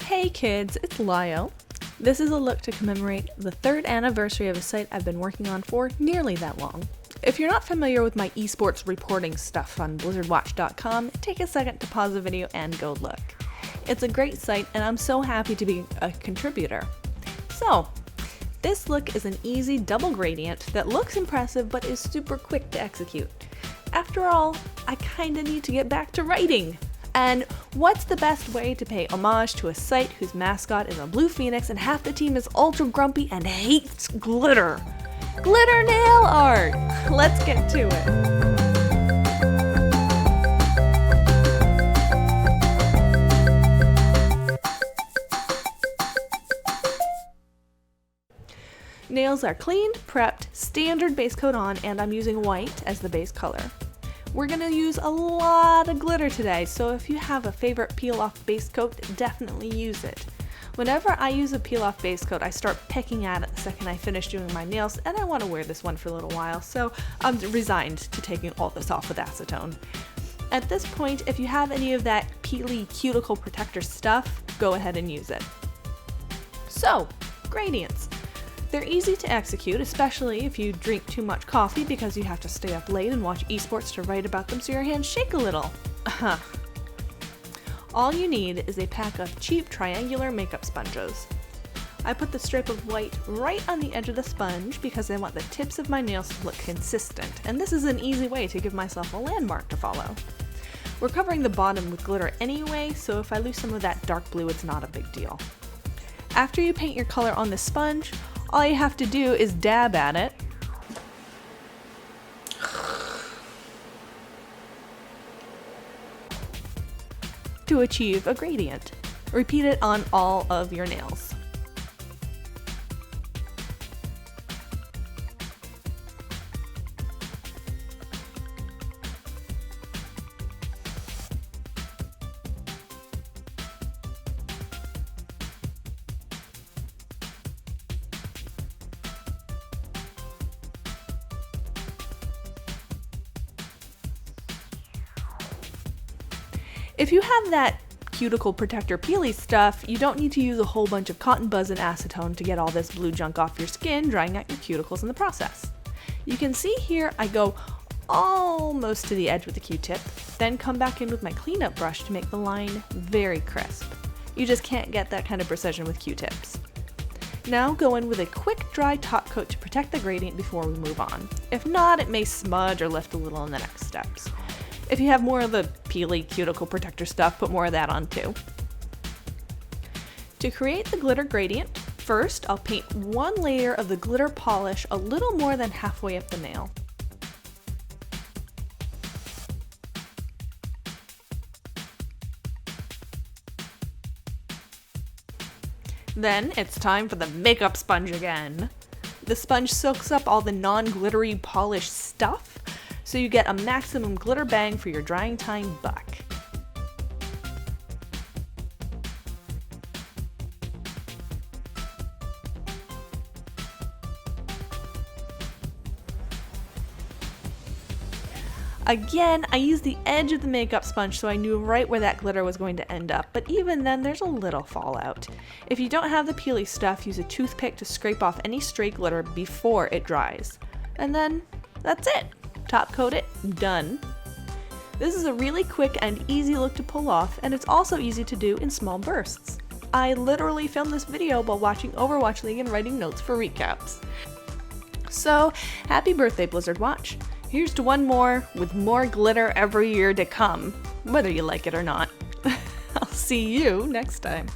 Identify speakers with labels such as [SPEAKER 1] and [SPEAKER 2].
[SPEAKER 1] Hey kids, it's Lio. This is a look to commemorate the 3rd anniversary of a site I've been working on for nearly that long. If you're not familiar with my esports reporting stuff on blizzardwatch.com, take a second to pause the video and go look. It's a great site and I'm so happy to be a contributor. So, this look is an easy double gradient that looks impressive but is super quick to execute. After all, I kinda need to get back to writing. And what's the best way to pay homage to a site whose mascot is a blue phoenix and half the team is ultra grumpy and hates glitter? Glitter nail art! Let's get to it. Nails are cleaned, prepped, standard base coat on, and I'm using white as the base color. We're gonna use a lot of glitter today, so if you have a favorite peel-off base coat, definitely use it. Whenever I use a peel-off base coat, I start picking at it the second I finish doing my nails, and I want to wear this one for a little while, so I'm resigned to taking all this off with acetone. At this point, if you have any of that peely cuticle protector stuff, go ahead and use it. So, gradients. They're easy to execute, especially if you drink too much coffee because you have to stay up late and watch esports to write about them so your hands shake a little. All you need is a pack of cheap triangular makeup sponges. I put the strip of white right on the edge of the sponge because I want the tips of my nails to look consistent, and this is an easy way to give myself a landmark to follow. We're covering the bottom with glitter anyway, so if I lose some of that dark blue, it's not a big deal. After you paint your color on the sponge, all you have to do is dab at it to achieve a gradient. Repeat it on all of your nails. If you have that cuticle protector peely stuff, you don't need to use a whole bunch of cotton buzz and acetone to get all this blue junk off your skin, drying out your cuticles in the process. You can see here I go almost to the edge with the Q-tip, then come back in with my cleanup brush to make the line very crisp. You just can't get that kind of precision with Q-tips. Now go in with a quick dry top coat to protect the gradient before we move on. If not, it may smudge or lift a little in the next steps. If you have more of the peely cuticle protector stuff, put more of that on too. To create the glitter gradient, first I'll paint one layer of the glitter polish a little more than halfway up the nail. Then it's time for the makeup sponge again. The sponge soaks up all the non-glittery polished stuff, so you get a maximum glitter bang for your drying time buck. Again, I used the edge of the makeup sponge so I knew right where that glitter was going to end up, but even then there's a little fallout. If you don't have the peely stuff, use a toothpick to scrape off any stray glitter before it dries. And then, that's it. Top coat it, done. This is a really quick and easy look to pull off, and it's also easy to do in small bursts. I literally filmed this video while watching Overwatch League and writing notes for recaps. So, happy birthday, Blizzard Watch. Here's to one more, with more glitter every year to come, whether you like it or not. I'll see you next time.